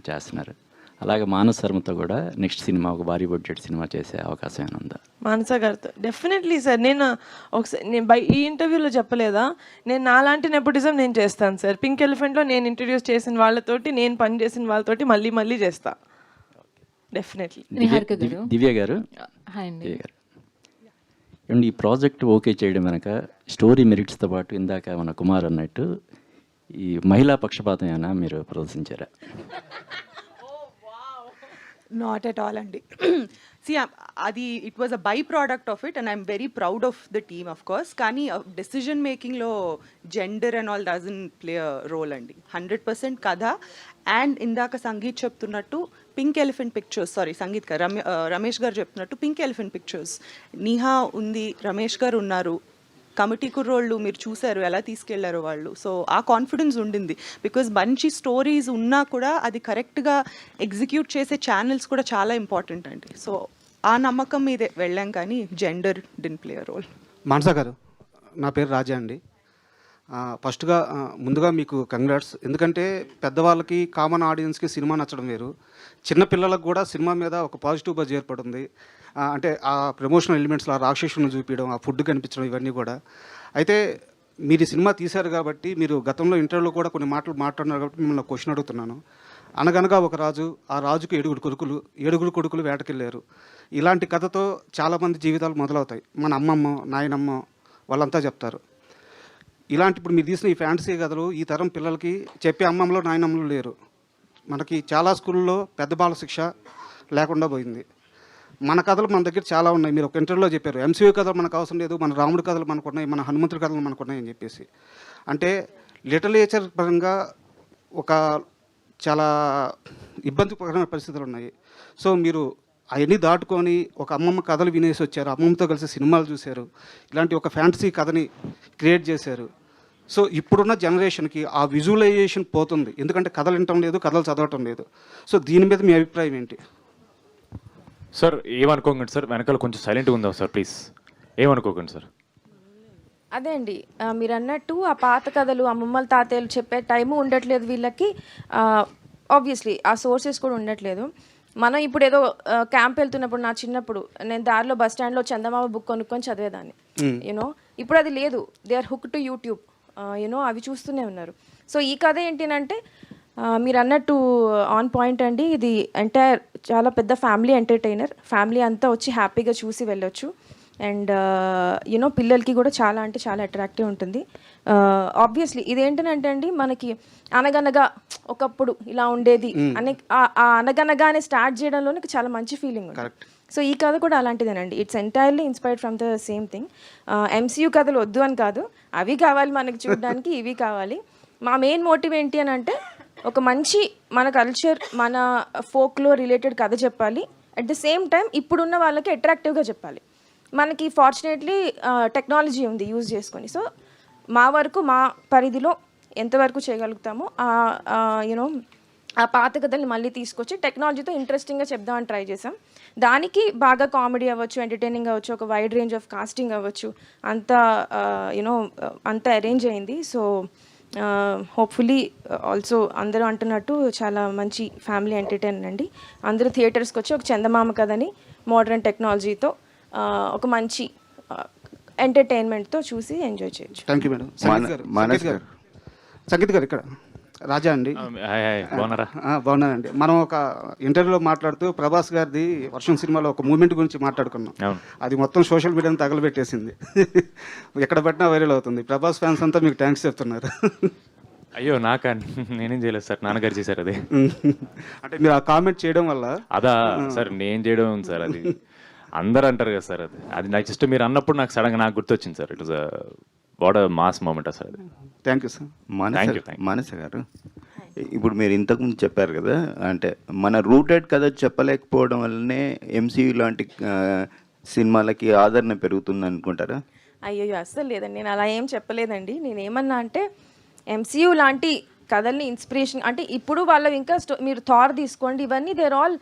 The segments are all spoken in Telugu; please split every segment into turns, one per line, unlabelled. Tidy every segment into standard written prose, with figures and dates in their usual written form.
చేస్తున్నారు. అలాగే మానస్ శర్మతో కూడా నెక్స్ట్ సినిమా ఒక భారీ బడ్జెట్ సినిమా చేసే అవకాశం ఏమైనా ఉందా?
మానస గారితో డెఫినెట్లీ సార్. నేను ఒకసారి ఈ ఇంటర్వ్యూలో చెప్పలేదా, నేను నాలాంటి నెపోటిజం నేను చేస్తాను సార్. పింక్ ఎలిఫెంట్లో నేను ఇంట్రడ్యూస్ చేసిన వాళ్ళతోటి, నేను పని చేసిన వాళ్ళతోటి మళ్ళీ మళ్ళీ చేస్తా డెఫినెట్లీ.
దివ్య గారు, దివ్య గారు అండ్ ఈ ప్రాజెక్ట్ ఓకే చేయడం వెనక స్టోరీ మెరిట్స్తో పాటు ఇందాక మన కుమార్ అన్నట్టు ఈ మహిళా పక్షపాతం ఏమైనా మీరు ప్రదర్శించారా?
నాట్ ఎట్ ఆల్ అండి. సి అది it was a by product of it and I'm very proud of the team of course. కానీ డెసిజన్ మేకింగ్లో gender and all doesn't play a role అండి. 100% కథ. అండ్ ఇందాక సంగీత్ చెప్తున్నట్టు pink elephant pictures, sorry Sangeet గారు, రమేష్ గారు చెప్తున్నట్టు పింక్ ఎలిఫెంట్ పిక్చర్స్, నీహా ఉంది, రమేష్ గారు ఉన్నారు, కమిటీ కుర్రోళ్ళు మీరు చూశారు ఎలా తీసుకెళ్లారు వాళ్ళు. సో ఆ కాన్ఫిడెన్స్ ఉండింది. బికాజ్ మంచి స్టోరీస్ ఉన్నా కూడా అది కరెక్ట్గా ఎగ్జిక్యూట్ చేసే ఛానల్స్ కూడా చాలా ఇంపార్టెంట్ అండి. సో ఆ నమ్మకం మీదే వెళ్ళాం, కానీ gender didn't play a role.
Manasa గారు, నా పేరు రాజా అండి. ఫస్ట్గా ముందుగా మీకు కంగ్రాట్స్. ఎందుకంటే పెద్దవాళ్ళకి, కామన్ ఆడియన్స్కి సినిమా నచ్చడం వేరు, చిన్నపిల్లలకు కూడా సినిమా మీద ఒక పాజిటివ్ బజ్ ఏర్పడింది. అంటే ఆ ప్రమోషనల్ ఎలిమెంట్స్లో ఆ రాక్షసుని చూపించడం, ఆ ఫుడ్ కనిపించడం, ఇవన్నీ కూడా. అయితే మీరు ఈ సినిమా తీశారు కాబట్టి, మీరు గతంలో ఇంటర్వ్యూలో కూడా కొన్ని మాటలు మాట్లాడినారు కాబట్టి మిమ్మల్ని క్వశ్చన్ అడుగుతున్నాను. అనగనగా ఒక రాజు, ఆ రాజుకు 7 కొడుకులు వేటకెళ్ళారు. ఇలాంటి కథతో చాలామంది జీవితాలు మొదలవుతాయి. మన అమ్మమ్మ, నాయనమ్మ వాళ్ళంతా చెప్తారు. ఇలాంటి ఇప్పుడు మీరు తీసిన ఈ ఫ్యాంటసీ కథలు ఈ తరం పిల్లలకి చెప్పే అమ్మమ్మలో, నాయనమ్మలు లేరు. మనకి చాలా స్కూల్లో పెద్ద బాల శిక్ష లేకుండా పోయింది. మన కథలు మన దగ్గర చాలా ఉన్నాయి. మీరు ఒక ఇంటర్వ్యూలో చెప్పారు, ఎంసీయూ కథలు మనకు అవసరం లేదు, మన రాముడి కథలు మనకున్నాయి, మన హనుమంతుడి కథలు మనకున్నాయి అని చెప్పేసి. అంటే లిటరేచర్ పరంగా ఒక చాలా ఇబ్బందికరమైన పరిస్థితులు ఉన్నాయి. సో మీరు అవన్నీ దాటుకొని ఒక అమ్మమ్మ కథలు వినేసి వచ్చారు, అమ్మమ్మతో కలిసి సినిమాలు చూశారు, ఇలాంటి ఒక ఫ్యాంటసీ కథని క్రియేట్ చేశారు. సో ఇప్పుడున్న జనరేషన్కి ఆ విజువలైజేషన్ పోతుంది, ఎందుకంటే కథలు వినటం లేదు, కథలు చదవటం లేదు. సో దీని మీద మీ అభిప్రాయం ఏంటి?
సార్ ఏమనుకోకండి సార్, వెనకాల కొంచెం సైలెంట్గా ఉందాం సార్ ప్లీజ్, ఏమనుకోకండి సార్.
అదే అండి, మీరు అన్నట్టు ఆ పాత కథలు అమ్మమ్మల తాతయ్యలు చెప్పే టైము ఉండట్లేదు వీళ్ళకి. ఆబ్వియస్లీ ఆ సోర్సెస్ కూడా ఉండట్లేదు. మనం ఇప్పుడు ఏదో క్యాంప్ వెళ్తున్నప్పుడు, నా చిన్నప్పుడు నేను దారిలో బస్ స్టాండ్లో చందమామ బుక్ కొనుక్కొని చదివేదాన్ని, యూనో. ఇప్పుడు అది లేదు. They are hook to YouTube, you know, అవి చూస్తూనే ఉన్నారు. సో ఈ కథ ఏంటినంటే మీరు అన్నట్టు ఆన్ పాయింట్ అండి. ఇది ఎంటైర్ చాలా పెద్ద ఫ్యామిలీ ఎంటర్టైనర్. ఫ్యామిలీ అంతా వచ్చి హ్యాపీగా చూసి వెళ్ళొచ్చు. అండ్ యూనో పిల్లలకి కూడా చాలా అంటే చాలా అట్రాక్టివ్ ఉంటుంది. ఆబ్వియస్లీ ఇదేంటనంటే అండి, మనకి అనగనగా ఒకప్పుడు ఇలా ఉండేది అనే ఆ అనగనగానే స్టార్ట్ చేయడంలోనే చాలా మంచి ఫీలింగ్ ఉంది. సో ఈ కథ కూడా అలాంటిదేనండి. It's entirely inspired from the same thing. MCU కథలు వద్దు అని కాదు, అవి కావాలి మనకి చూడడానికి, ఇవి కావాలి. మా మెయిన్ మోటివ్ ఏంటి అని అంటే, ఒక మంచి మన కల్చర్, మన ఫోక్లో రిలేటెడ్ కథ చెప్పాలి. అట్ ద సేమ్ టైం ఇప్పుడున్న వాళ్ళకి అట్రాక్టివ్గా చెప్పాలి. మనకి ఫార్చునేట్లీ టెక్నాలజీ ఉంది యూజ్ చేసుకొని. సో మా వరకు, మా పరిధిలో ఎంతవరకు చేయగలుగుతామో యూనో ఆ పాత కథల్ని మళ్ళీ తీసుకొచ్చి టెక్నాలజీతో ఇంట్రెస్టింగ్గా చెప్దామని ట్రై చేసాం. దానికి బాగా కామెడీ అవ్వచ్చు, ఎంటర్టైనింగ్ అవ్వచ్చు, ఒక వైడ్ రేంజ్ ఆఫ్ కాస్టింగ్ అవ్వచ్చు, అంతా యూనో అంతా అరేంజ్ అయింది. సో హోప్ఫుల్లీ ఆల్సో అందరూ అంటున్నట్టు చాలా మంచి ఫ్యామిలీ ఎంటర్టైనర్ అండి. అందరూ థియేటర్స్కి వచ్చి ఒక చందమామ కథని మోడర్న్ టెక్నాలజీతో ఒక మంచి ఎంటర్టైన్మెంట్తో చూసి ఎంజాయ్ చేయొచ్చు.
Thank you madam. సంగీత్ గారు ఇక్కడ రాజా అండి. బాగున్నానండి. మనం ఒక ఇంటర్వ్యూలో మాట్లాడుతూ ప్రభాస్ గారిది వర్షం సినిమాలో ఒక మూమెంట్ గురించి మాట్లాడుకున్నాం. అది మొత్తం సోషల్ మీడియాని తగలబెట్టేసింది. ఎక్కడ పెట్టినా వైరల్ అవుతుంది. ప్రభాస్ ఫ్యాన్స్ అంతా మీకు థ్యాంక్స్ చెప్తున్నారు.
అయ్యో నాకా, నేనేం చేయలేదు సార్, నాన్నగారు చేశారు అది.
అంటే మీరు ఆ కామెంట్ చేయడం వల్ల
అదా సార్, నేను చేయడం సార్, అది అందరు అంటారు కదా సార్. అది నాకు జస్ట్ మీరు అన్నప్పుడు నాకు సడన్గా నాకు గుర్తొచ్చింది sir. It was what a mass moment sir అది.
Thank you sir.
మానస గారు, ఇప్పుడు మీరు ఇంతకుముందు చెప్పారు కదా, అంటే మన రూటెడ్ కథ చెప్పలేకపోవడం వల్లనే ఎంసీయూ లాంటి సినిమాలకి ఆదరణ పెరుగుతుంది అనుకుంటారా?
అయ్యో అస్సలు లేదండి, నేను అలా ఏం చెప్పలేదండి. నేను ఏమన్నా అంటే ఎంసీయూ లాంటి కథల్ని ఇన్స్పిరేషన్ అంటే, ఇప్పుడు వాళ్ళవి ఇంకా మీరు థార్ తీసుకోండి, ఇవన్నీ దేర్ ఆల్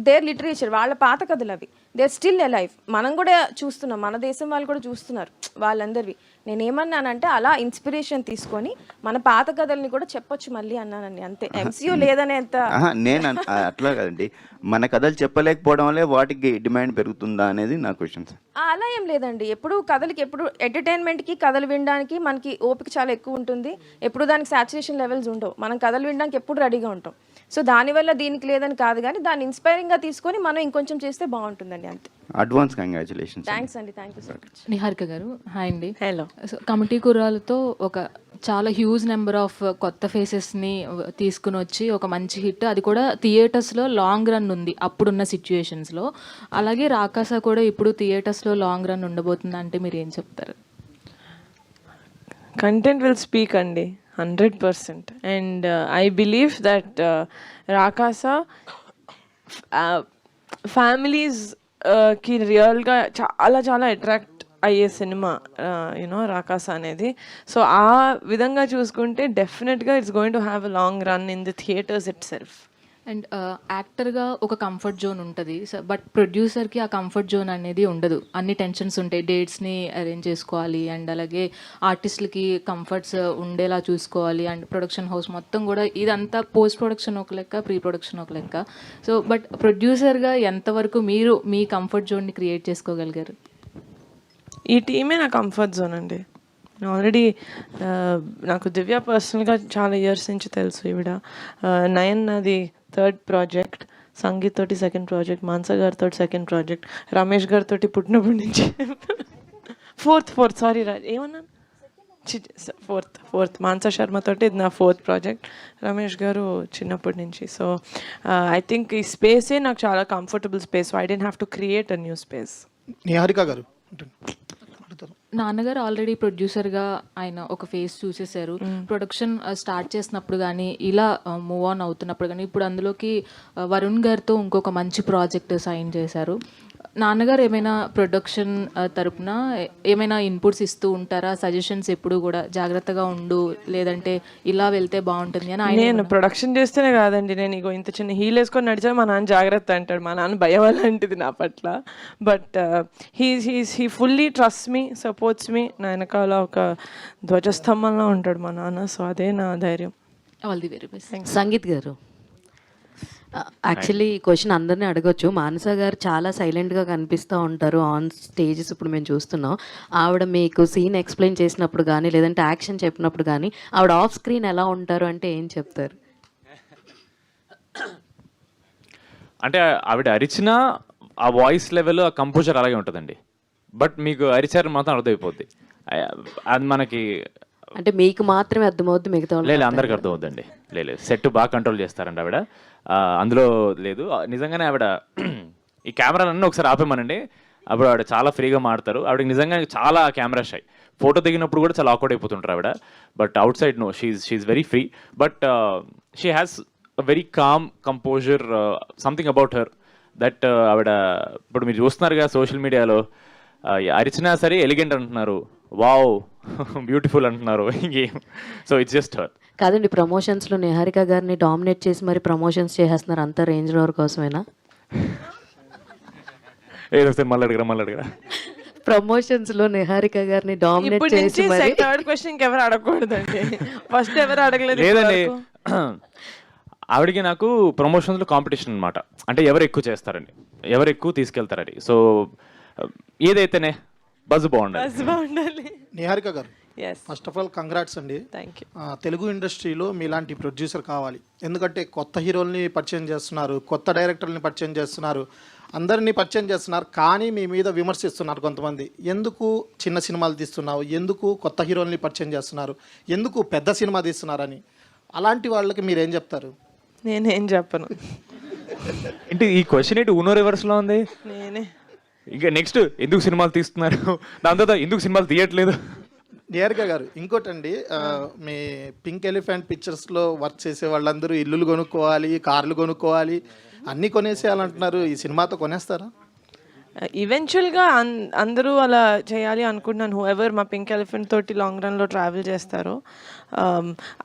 దేర్ లిటరేచర్, వాళ్ళ పాత కథలు అవి. They're still alive. మనం కూడా చూస్తున్నాం, మన దేశం వాళ్ళు కూడా చూస్తున్నారు వాళ్ళందరివి. నేనేమన్నానంటే అలా ఇన్స్పిరేషన్ తీసుకొని మన పాత కథల్ని కూడా చెప్పొచ్చు మళ్ళీ అన్నానండి, అంతే. ఎంసీయూ లేదనేంత
నేను అట్లా కదండి, మన కథలు చెప్పలేకపోవడం వల్లే వాటికి డిమాండ్ పెరుగుతుందా అనేది నా క్వశ్చన్ సార్.
అలా ఏం లేదండి, ఎప్పుడు కథలకి ఎప్పుడు ఎంటర్టైన్మెంట్కి కథలు వినడానికి మనకి ఓపిక చాలా ఎక్కువ ఉంటుంది, ఎప్పుడు దానికి సాచురేషన్ లెవెల్స్ ఉండవు, మనం కథలు వినడానికి ఎప్పుడు రెడీగా ఉంటాం. సో దానివల్ల దీనికి లేదని కాదు, కానీ దాన్ని ఇన్స్పైరింగ్గా తీసుకొని మనం ఇంకొంచెం చేస్తే బాగుంటుందండి, అంతే.
Advance congratulations.
థ్యాంక్స్ అండి, thank you so much.
Niharika గారు హాయ్ అండి.
హలో.
సో కమిటీ కుర్రాలతో ఒక చాలా హ్యూజ్ నెంబర్ ఆఫ్ కొత్త ఫేసెస్ని తీసుకుని వచ్చి ఒక మంచి హిట్, అది కూడా థియేటర్స్లో లాంగ్ రన్ ఉంది అప్పుడున్న సిచ్యుయేషన్స్లో. అలాగే రాకాస కూడా ఇప్పుడు థియేటర్స్లో లాంగ్ రన్ ఉండబోతుంది అంటే మీరు ఏం చెప్తారు?
కంటెంట్ విల్ స్పీక్ అండి, 100%. అండ్ ఐ బిలీవ్ దట్ రాకాస ఫ్యామిలీస్కి రియల్గా చాలా చాలా అట్రాక్ట్ అయ్యే సినిమా యూనో రాకాస అనేది. సో ఆ విధంగా చూసుకుంటే డెఫినెట్గా it's going to have a long run in the theatres it self.
And యాక్టర్గా ఒక కంఫర్ట్ జోన్ ఉంటుంది, బట్ ప్రొడ్యూసర్కి ఆ కంఫర్ట్ జోన్ అనేది ఉండదు. అన్ని టెన్షన్స్ ఉంటాయి, డేట్స్ని అరేంజ్ చేసుకోవాలి, అండ్ అలాగే ఆర్టిస్టులకి కంఫర్ట్స్ ఉండేలా చూసుకోవాలి, అండ్ ప్రొడక్షన్ హౌస్ మొత్తం కూడా ఇదంతా పోస్ట్ ప్రొడక్షన్ ఒక లెక్క, ప్రీ ప్రొడక్షన్ ఒక లెక్క. సో బట్ ప్రొడ్యూసర్గా ఎంతవరకు మీరు మీ కంఫర్ట్ జోన్ని క్రియేట్ చేసుకోగలిగారు?
ఈ టీమే నా కంఫర్ట్ జోన్ అండి. ఆల్రెడీ నాకు దివ్య పర్సనల్గా చాలా ఇయర్స్ నుంచి తెలుసు. ఈవిడ నయన్ నాది 3rd ప్రాజెక్ట్, సంగీత్ తోటి 2nd ప్రాజెక్ట్, మాన్సా గారితో 2nd ప్రాజెక్ట్, రమేష్ గారితో పుట్టినప్పటి నుంచి ఫోర్త్ సారీ ఏమన్నాను, ఫోర్త్ మాన్సా శర్మ తోటి ఇది నా 4th ప్రాజెక్ట్, రమేష్ గారు చిన్నప్పటి నుంచి. సో ఐ థింక్ ఈ స్పేసే నాకు చాలా comfortable space. I don't have to create a new space.
Niharika గారు,
నాన్నగారు ఆల్రెడీ ప్రొడ్యూసర్గా ఆయన ఒక ఫేస్ చూసేశారు. ప్రొడక్షన్ స్టార్ట్ చేసినప్పుడు కానీ ఇలా మూవ్ ఆన్ అవుతున్నప్పుడు కానీ ఇప్పుడు అందులోకి వరుణ్ గారితో ఇంకొక మంచి ప్రాజెక్ట్ సైన్ చేశారు. నాన్నగారు ఏమైనా ప్రొడక్షన్ తరపున ఏమైనా ఇన్పుట్స్ ఇస్తూ ఉంటారా? సజెషన్స్ ఎప్పుడు కూడా జాగ్రత్తగా ఉండు, లేదంటే ఇలా వెళ్తే బాగుంటుంది అని?
నేను ప్రొడక్షన్ చేస్తేనే కాదండి, నేను ఇగో ఇంత చిన్న హీల్ వేసుకొని నడిచా మా నాన్న జాగ్రత్త అంటాడు. మా నాన్న భయం అలాంటిది నా పట్ల. But he fully trust me, supports మీ. నా వెనకాల ఒక ధ్వజస్తంభంలో ఉంటాడు మా నాన్న. సో అదే నా ధైర్యం.
All the very best.
Sangeet గారు, యాక్చువల్లీ ఈ క్వశ్చన్ అందరినీ అడగొచ్చు. మానస గారు చాలా సైలెంట్గా కనిపిస్తూ ఉంటారు ఆన్ స్టేజెస్, ఇప్పుడు మేము చూస్తున్నాం. ఆవిడ మీకు సీన్ ఎక్స్ప్లెయిన్ చేసినప్పుడు కానీ లేదంటే యాక్షన్ చెప్పినప్పుడు కానీ ఆవిడ ఆఫ్ స్క్రీన్ ఎలా ఉంటారు అంటే ఏం చెప్తారు?
అంటే ఆవిడ అరిచిన ఆ వాయిస్ లెవెల్, ఆ కంపోజర్ అలాగే ఉంటుందండి. బట్ మీకు అరిచారు మాత్రం అర్థమైపోద్ది. అది మనకి
అంటే మీకు మాత్రమే అర్థమవుద్ది, మిగతా
లేదు అందరికి అర్థమవుద్దండి. లేదు సెట్ బాగా కంట్రోల్ చేస్తారండి ఆవిడ, అందులో లేదు. నిజంగానే ఆవిడ ఈ కెమెరాలన్నీ ఒకసారి ఆపేమనండి, అప్పుడు ఆవిడ చాలా ఫ్రీగా మాడతారు. ఆవిడకి నిజంగా చాలా కెమెరా షై. ఫోటో దిగినప్పుడు కూడా చాలా ఆక్వర్డ్ అయిపోతుంటారు ఆవిడ. But outside no, she's very free. But she has a very calm composure, something about her that ఆవిడ ఇప్పుడు మీరు చూస్తున్నారుగా సోషల్ మీడియాలో అరిచినా సరే ఎలిగెంట్ అంటున్నారు, వావ్ బ్యూటిఫుల్ అంటున్నారు. ఇంకేం, సో ఇట్స్ జస్ట్ హర్.
కాదండి, ప్రమోషన్స్లో నిహారిక గారిని డామినేట్ చేసి మరి ప్రమోషన్స్ చేసేస్తున్నారు, అంత రేంజ్ రోవర్ కోసమేనా?
ఏదో సార్ మళ్ళీ అడగరా.
ప్రమోషన్స్లో నిహారిక గారిని డామినేట్ చేసి మరి
3rd క్వశ్చన్ ఎవరు అడగకూడదండి, ఫస్ట్ ఎవరు అడగలేదు.
లేదండి, ఆవిడకి నాకు ప్రమోషన్స్లో కాంపిటీషన్ అనమాట. అంటే ఎవరు ఎక్కువ చేస్తారని, ఎవరు ఎక్కువ తీసుకెళ్తారని. సో ఏదైతేనే బజ్ బాగుండాలి.
నిహారిక గారు,
Yes.
First of all congrats అండి.
Thank you.
తెలుగు ఇండస్ట్రీలో మీలాంటి ప్రొడ్యూసర్ కావాలి. ఎందుకంటే కొత్త హీరోల్ని పరిచయం చేస్తున్నారు, కొత్త డైరెక్టర్ని పరిచయం చేస్తున్నారు, అందరినీ పరిచయం చేస్తున్నారు. కానీ మీ మీద విమర్శిస్తున్నారు కొంతమంది. ఎందుకు చిన్న సినిమాలు తీస్తున్నావు, ఎందుకు కొత్త హీరోల్ని పరిచయం చేస్తున్నారు, ఎందుకు పెద్ద సినిమా తీస్తున్నారని. అలాంటి వాళ్ళకి మీరేం చెప్తారు?
నేనేం చెప్పను.
ఏంటి ఈ క్వశ్చన్ ఏంటి ఊనో రివర్స్లో ఉంది?
నేనే
ఇంకా నెక్స్ట్ ఎందుకు సినిమాలు తీస్తున్నారు, దాని తర్వాత ఎందుకు సినిమాలు తీయట్లేదు.
నిహారిక గారు, ఇంకోటండి, మీ పింక్ ఎలిఫెంట్ పిక్చర్స్లో వర్క్ చేసే వాళ్ళందరూ ఇల్లులు కొనుక్కోవాలి, కార్లు కొనుక్కోవాలి, అన్నీ కొనేసేయాలంటున్నారు. ఈ సినిమాతో కొనేస్తారా?
ఈవెన్చువల్గా అందరూ అలా చేయాలి అనుకుంటున్నాను. హూఎవర్ మా పింక్ ఎలిఫెంట్ తోటి లాంగ్ రన్లో ట్రావెల్ చేస్తారో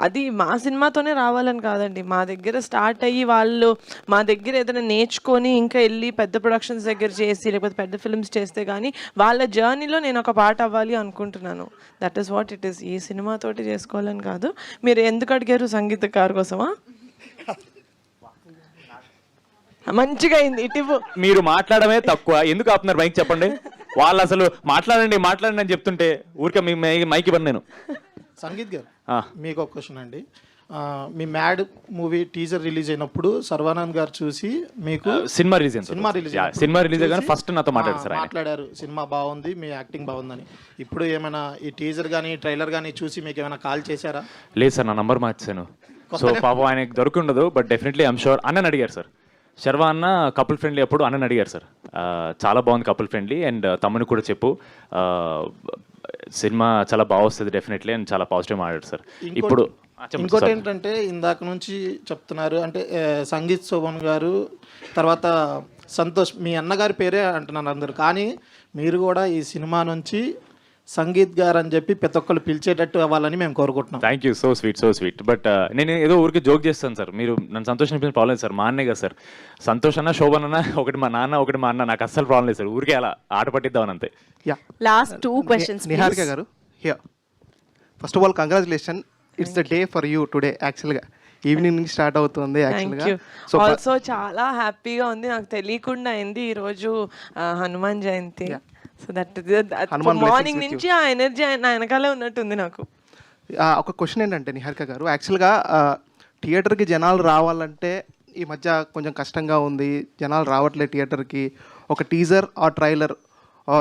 అది మా సినిమాతోనే రావాలని కాదండి. మా దగ్గర స్టార్ట్ అయ్యి వాళ్ళు మా దగ్గర ఏదైనా నేర్చుకొని ఇంకా వెళ్ళి పెద్ద ప్రొడక్షన్స్ దగ్గర చేసి లేకపోతే పెద్ద ఫిల్మ్స్ చేస్తే కానీ వాళ్ళ జర్నీలో నేను ఒక పార్ట్ అవ్వాలి అనుకుంటున్నాను. That is what it is. ఈ సినిమాతోటి చేసుకోవాలని కాదు. మీరు ఎందుకు అడిగారు? సంగీతకారు కోసమా? మంచిగా అయింది. ఇటు
మీరు మాట్లాడమే తక్కువ, ఎందుకు ఆపుతున్నారు మైక్ చెప్పండి. వాళ్ళు అసలు మాట్లాడండి మాట్లాడండి అని చెప్తుంటే ఊరికే మీ మైక్ ఇవ్వను నేను.
సంగీత్ గారు, మీకు ఒక క్వశ్చన్ అండి. మీ మ్యాడ్ మూవీ టీజర్ రిలీజ్ అయినప్పుడు సర్వానంద్ గారు చూసి మీకు
సినిమా రిలీజ్ కానీ ఫస్ట్ నాతో
మాట్లాడారు, సినిమా బాగుంది, మీ యాక్టింగ్ బాగుందని. ఇప్పుడు ఏమైనా ఈ టీజర్ కానీ ట్రైలర్ కానీ చూసి మీకు ఏమైనా కాల్ చేశారా?
లేదు సార్, నా నంబర్ మార్చాను. సో పాపం ఆయనకి దొరుకుండదు, బట్ డెఫినెట్లీ ఐమ్ షూర్. అన్నని అడిగారు సార్, శర్వా అన్న కపుల్ ఫ్రెండ్లీ అప్పుడు అన్నని అడిగారు సార్, చాలా బాగుంది కపుల్ ఫ్రెండ్లీ, అండ్ తమ్ముని కూడా చెప్పు సినిమా చాలా బాగా వస్తుంది డెఫినెట్లీ అని చాలా పాజిటివ్ మాట్లాడారు సార్. ఇప్పుడు
ఇంకోటి ఏంటంటే ఇందాక నుంచి చెప్తున్నారు అంటే సంగీత్ శోభన్ గారు, తర్వాత సంతోష్, మీ అన్నగారి పేరే అంటున్నారు అందరు, కానీ మీరు కూడా ఈ సినిమా నుంచి సంగీత్ గారు అని చెప్పి ప్రతి ఒక్కళ్ళు పిలిచేటట్టు అవ్వాలని మేము కోరుకుంటున్నాం.
Thank you, so sweet. But నేను ఏదో ఊరికి జోక్ చేస్తాను సార్, మీరు నన్ను సంతోషం అనిపించిన ప్రాబ్లం లేదు సార్, మా అన్నే కదా సార్. సంతోష్ అన్న శోభన్ అన్న ఒకటి మా నాన్న ఒకటి మా అన్న, నాకు అస్సలు ప్రాబ్లం లేదు సార్, ఊరికే అలా ఆట పట్టిద్దామని అంతే.
లాస్ట్ 2 questions
నిహారిక గారు, first of all congratulation, it's the day for you today. యాక్చువల్గా ఈవినింగ్ నుంచి స్టార్ట్ అవుతుంది యాక్చువల్గా.
సో ఆల్సో చాలా హ్యాపీగా ఉంది, నాకు తెలియకుండా అయింది ఈరోజు Hanuman Jayanti. So that morning నుంచి ఆ ఎనర్జీ నా వెనకాలే ఉన్నట్టుంది నాకు.
ఒక క్వశ్చన్ ఏంటంటే నిహారిక గారు, యాక్చువల్గా థియేటర్కి జనాలు రావాలంటే ఈ మధ్య కొంచెం కష్టంగా ఉంది, జనాలు రావట్లేదు థియేటర్కి. ఒక టీజర్ ఆ ట్రైలర్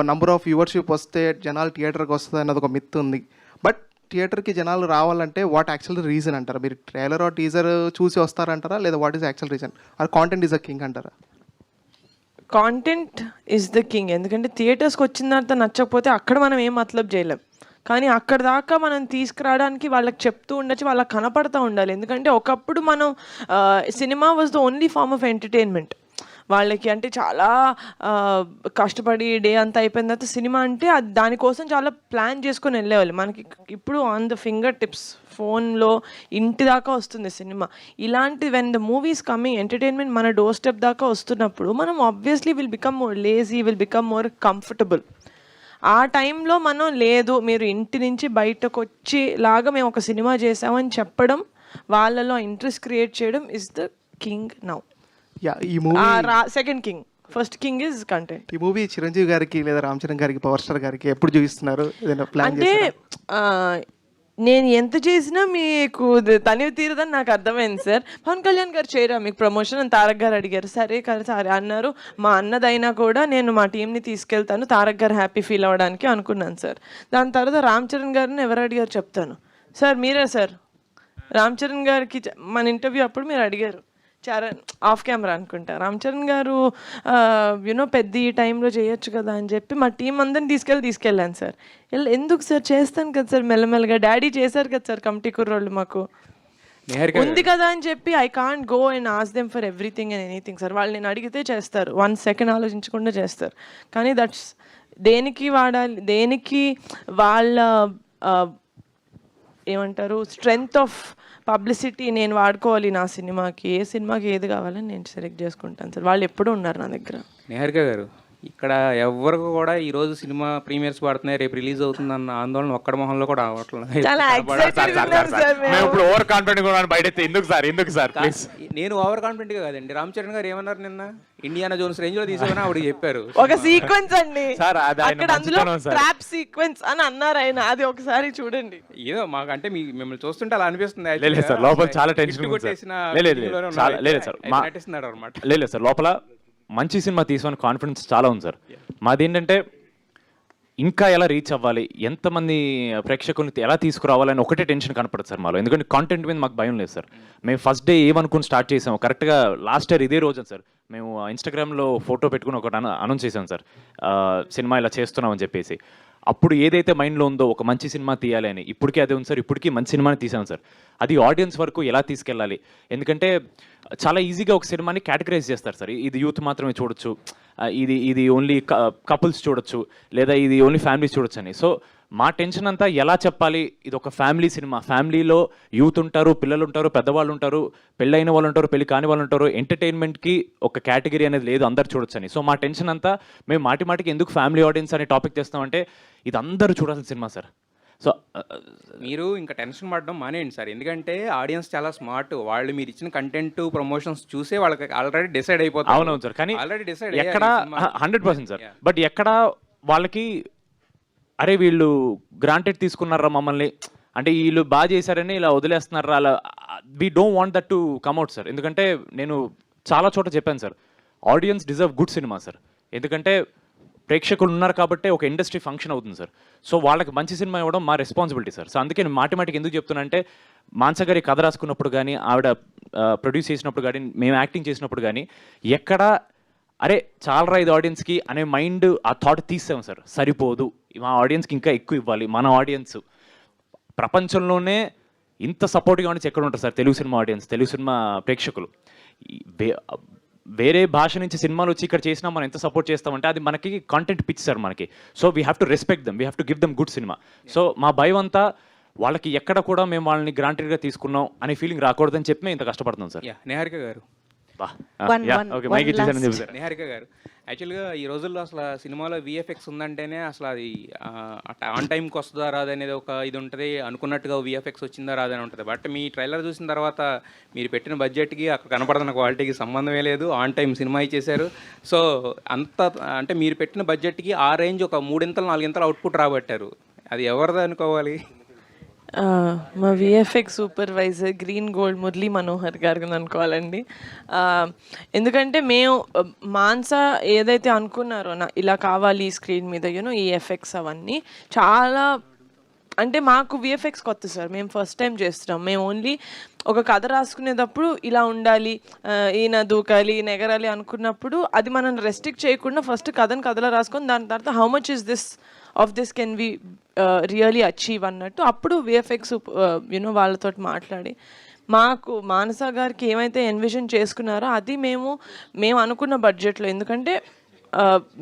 నంబర్ ఆఫ్ వ్యూవర్షిప్ వస్తే జనాలు థియేటర్కి వస్తుంది అన్నది ఒక మిత్ ఉంది. బట్ థియేటర్కి జనాలు రావాలంటే వాట్ యాక్చువల్ రీజన్ అంటారా? మీరు ట్రైలర్ ఆ టీజర్ చూసి వస్తారంటారా, లేదా what is actual reason? Or content is a king అంటారా?
Content is the king. ఎందుకంటే థియేటర్స్కి వచ్చిన తర్వాత నచ్చకపోతే అక్కడ మనం ఏం మతలబ్ చేయలేం, కానీ అక్కడ దాకా మనం తీసుకురావడానికి వాళ్ళకి చెప్తూ ఉండొచ్చు, వాళ్ళకి కనపడుతూ ఉండాలి. ఎందుకంటే ఒకప్పుడు మనం cinema was the only form of entertainment వాళ్ళకి. అంటే చాలా కష్టపడి డే అంతా అయిపోయిన తర్వాత సినిమా అంటే దానికోసం చాలా ప్లాన్ చేసుకొని వెళ్ళేవాళ్ళు. మనకి ఇప్పుడు ఆన్ ద ఫింగర్ టిప్స్ ఫోన్లో ఇంటి దాకా వస్తుంది సినిమా. ఇలాంటి when the movies coming entertainment మన డోర్ స్టెప్ దాకా వస్తున్నప్పుడు మనం obviously will become more lazy, will become more comfortable. ఆ టైంలో మనం లేదు మీరు ఇంటి నుంచి బయటకు వచ్చేలాగా మేము ఒక సినిమా చేసామని చెప్పడం, వాళ్ళలో ఇంట్రెస్ట్ క్రియేట్ చేయడం ఇస్ ద కింగ్ నౌ.
ఈ movie
second king, first king is content.
ఈ మూవీ చిరంజీవి గారికి లేదా రామ్ చరణ్ గారికి, పవర్ స్టార్ గారికి ఎప్పుడు చూపిస్తున్నారు? ఏదైనా ప్లాన్
అంటే నేను ఎంత చేసినా మీకు తనివి తీరదని నాకు అర్థమైంది సార్. పవన్ కళ్యాణ్ గారు చేయరా మీకు ప్రమోషన్ అని తారక్ గారు అడిగారు. సరే అన్నారు. మా అన్నదైనా కూడా నేను మా టీంని తీసుకెళ్తాను, తారక్ గారు హ్యాపీ ఫీల్ అవ్వడానికి అనుకున్నాను సార్. దాని తర్వాత రామ్ చరణ్ గారిని ఎవరు అడిగారు చెప్తాను సార్. మీరే సార్ రామ్ చరణ్ గారికి మన ఇంటర్వ్యూ అప్పుడు మీరు అడిగారు, ఆఫ్ కెమెరా అనుకుంటా, రామ్ చరణ్ గారు యూనో పెద్ద ఈ టైంలో చేయొచ్చు కదా అని చెప్పి మా టీం అందరిని తీసుకెళ్ళాను సార్. ఎందుకు సార్ చేస్తాను కదా సార్ మెల్లమెల్లగా, డాడీ చేశారు కదా సార్ కమిటీ కుర్రోళ్ళు మాకు ఉంది కదా అని చెప్పి I can't go and ask them for everything and anything sir. వాళ్ళు నేను అడిగితే చేస్తారు, 1 సెకండ్ ఆలోచించకుండా చేస్తారు. కానీ దట్స్ దేనికి వాడాలి, దేనికి వాళ్ళ ఏమంటారు స్ట్రెంగ్త్ ఆఫ్ పబ్లిసిటీ నేను వాడుకోవాలి నా సినిమాకి. ఏ సినిమాకి ఏది కావాలని నేను సెలెక్ట్ చేసుకుంటాను సార్. వాళ్ళు ఎప్పుడూ ఉన్నారు నా దగ్గర.
నిహారిక గారు, ఇక్కడ ఎవరికి కూడా ఈ రోజు సినిమా ప్రీమియర్స్ పడుతున్నాయి, రేపు రిలీజ్ అవుతుంది అన్న ఆందోళన ఒక్కడ మొహంలో కూడా అవ్వట్లేదు.
చాలా
ఇప్పుడు ఓవర్ కాన్ఫిడెంట్ కూడా బయట ఎందుకు సార్ ప్లీజ్.
నేను ఓవర్ కాన్ఫిడెంట్ గా కాదండి, రామ్ చరణ్ గారు ఏమన్నారు నిన్న, ఇండియానా జోన్స్ రేంజ్ లో తీసుకుని ఆవిడ చెప్పారు
ఒక సీక్వెన్స్ అండి
సార్,
అక్కడ అందులో ట్రాప్ సీక్వెన్స్ అని అన్నారు ఆయన, అది ఒకసారి చూడండి.
ఏదో మాకు అంటే మిమ్మల్ని చూస్తుంటే అలా అనిపిస్తుంది.
లేదు సార్, లోపల చాలా టెన్షన్ లేదు సార్, లోపల మంచి సినిమా తీసుకుని కాన్ఫిడెన్స్ చాలా ఉంది సార్. మాది ఏంటంటే ఇంకా ఎలా రీచ్ అవ్వాలి, ఎంతమంది ప్రేక్షకుల్ని ఎలా తీసుకురావాలని ఒకటే టెన్షన్ కనపడదు సార్ మాలో. ఎందుకంటే కాంటెంట్ మీద మాకు భయం లేదు సార్. మేము ఫస్ట్ డే ఏమనుకుని స్టార్ట్ చేసాము, కరెక్ట్గా లాస్ట్ ఇయర్ ఇదే రోజు సార్ మేము ఇన్స్టాగ్రామ్లో ఫోటో పెట్టుకుని ఒకటి అనౌన్స్ చేసాం సార్, సినిమా ఇలా చేస్తున్నామని చెప్పేసి. అప్పుడు ఏదైతే మైండ్లో ఉందో ఒక మంచి సినిమా తీయాలి అని, ఇప్పటికీ అదే ఉంది సార్. ఇప్పటికీ మంచి సినిమాని తీసాం సార్. అది ఆడియన్స్ వరకు ఎలా తీసుకెళ్ళాలి, ఎందుకంటే చాలా ఈజీగా ఒక సినిమాని కేటగరైజ్ చేస్తారు సార్. ఇది యూత్ మాత్రమే చూడొచ్చు, ఇది ఓన్లీ కపుల్స్ చూడొచ్చు, లేదా ఇది ఓన్లీ ఫ్యామిలీస్ చూడొచ్చు అని. సో మా టెన్షన్ అంతా ఎలా చెప్పాలి, ఇది ఒక ఫ్యామిలీ సినిమా, ఫ్యామిలీలో యూత్ ఉంటారు, పిల్లలు ఉంటారు, పెద్దవాళ్ళు ఉంటారు, పెళ్ళైన వాళ్ళు ఉంటారు, పెళ్లి కాని వాళ్ళు ఉంటారు, ఎంటర్టైన్మెంట్కి ఒక కేటగిరీ అనేది లేదు, అందరు చూడొచ్చు అని. సో మా టెన్షన్ అంతా మేము మాటికి ఎందుకు ఫ్యామిలీ ఆడియన్స్ అనే టాపిక్ తెస్తామంటే ఇది అందరూ చూడాల్సిన సినిమా సార్. సో
మీరు ఇంకా టెన్షన్ పడడం మానేయండి సార్, ఎందుకంటే ఆడియన్స్ చాలా స్మార్ట్. వాళ్ళు మీరు ఇచ్చిన కంటెంట్ ప్రమోషన్స్ చూసే వాళ్ళకి ఆల్రెడీ డిసైడ్ అయిపోతారు.
అవునవును సార్, కానీ
ఆల్రెడీ డిసైడ్
ఎక్కడ 100% సార్. బట్ ఎక్కడ వాళ్ళకి అరే వీళ్ళు గ్రాంటెడ్ తీసుకున్నారా మమ్మల్ని, అంటే వీళ్ళు బాగా చేశారని ఇలా వదిలేస్తున్నారా, అలా we don't want that to come out sir. ఎందుకంటే నేను చాలా చోట చెప్పాను sir, audience deserve good cinema sir. ఎందుకంటే ప్రేక్షకులు ఉన్నారు కాబట్టి ఒక ఇండస్ట్రీ ఫంక్షన్ అవుతుంది సార్. సో వాళ్ళకి మంచి సినిమా ఇవ్వడం మా రెస్పాన్సిబిలిటీ సార్. సో అందుకే నేను మాటికి ఎందుకు చెప్తున్నా అంటే, మానస గారి కథ రాసుకున్నప్పుడు కానీ, ఆవిడ ప్రొడ్యూస్ చేసినప్పుడు కానీ, మేము యాక్టింగ్ చేసినప్పుడు కానీ ఎక్కడ అరే చాలరా ఇది ఆడియన్స్కి అనే మైండ్ ఆ థాట్ తీసాం సార్. సరిపోదు, మా ఆడియన్స్కి ఇంకా ఎక్కువ ఇవ్వాలి. మన ఆడియన్స్ ప్రపంచంలోనే ఇంత సపోర్టివ్ ఆడియన్స్ ఎక్కడ ఉంటారు sir? Telugu cinema audience, Telugu cinema ప్రేక్షకులు. వేరే భాష నుంచి సినిమాలు వచ్చి ఇక్కడ చేసినా మనం ఎంత సపోర్ట్ చేస్తామంటే అది మనకి కాంటెంట్ పిచ్ సార్ మనకి. So we have to respect dum, we have to give them good cinema. So మా భయం అంతా వాళ్ళకి ఎక్కడ కూడా మేము వాళ్ళని గ్రాంటెడ్గా తీసుకున్నాం అనే ఫీలింగ్ రాకూడదని చెప్పి మేము ఇంత కష్టపడుతున్నాం సార్.
నిహారిక గారు, నిహారిక గారు, యాక్చువల్గా ఈ రోజుల్లో అసలు సినిమాలో విఎఫ్ఎక్స్ ఉందంటేనే అసలు అది ఆన్ టైంకి వస్తుందా రాదనేది ఒక ఇది ఉంటుంది, అనుకున్నట్టుగా విఎఫ్ఎక్స్ వచ్చిందా రాదని ఉంటుంది. బట్ మీ ట్రైలర్ చూసిన తర్వాత మీరు పెట్టిన బడ్జెట్కి అక్కడ కనపడుతున్న క్వాలిటీకి సంబంధమే లేదు, ఆన్ టైం సినిమా ఇచ్చేశారు. సో అంత అంటే మీరు పెట్టిన బడ్జెట్కి ఆ రేంజ్ ఒక 3 4 అవుట్పుట్ రాబట్టారు. అది ఎవరిది అనుకోవాలి?
మా VFX supervisor green gold Murali Manohar గారు అనుకోవాలండి. ఎందుకంటే మేము మాన్స ఏదైతే అనుకున్నారో ఇలా కావాలి స్క్రీన్ మీద ఈ ఎఫెక్ట్స్ అవన్నీ చాలా, అంటే మాకు విఎఫ్ఎక్స్ కొత్త సార్. మేము ఫస్ట్ టైం చేస్తున్నాం. మేము ఓన్లీ ఒక కథ రాసుకునేటప్పుడు ఇలా ఉండాలి, ఈయన దూకాలి, ఈయన ఎగరాలి అనుకున్నప్పుడు అది మనం రెస్ట్రిక్ట్ చేయకుండా ఫస్ట్ కథలా రాసుకొని దాని తర్వాత how much is this of this can we really achieve అన్నట్టు అప్పుడు విఎఫ్ఎక్స్ వాళ్ళతో మాట్లాడి మాకు మానస గారికి ఏమైతే ఎన్విజన్ చేసుకున్నారో అది మేము అనుకున్న బడ్జెట్లో. ఎందుకంటే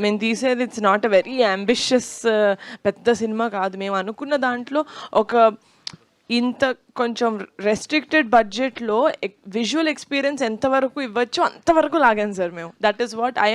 మేము తీసేది it's not a very ambitious పెద్ద సినిమా కాదు. మేము అనుకున్న దాంట్లో ఒక ఇంత కొంచెం రెస్ట్రిక్టెడ్ బడ్జెట్లో విజువల్ ఎక్స్పీరియన్స్ ఎంతవరకు ఇవ్వచ్చో అంతవరకు లాగాను సార్ మేము. That is what I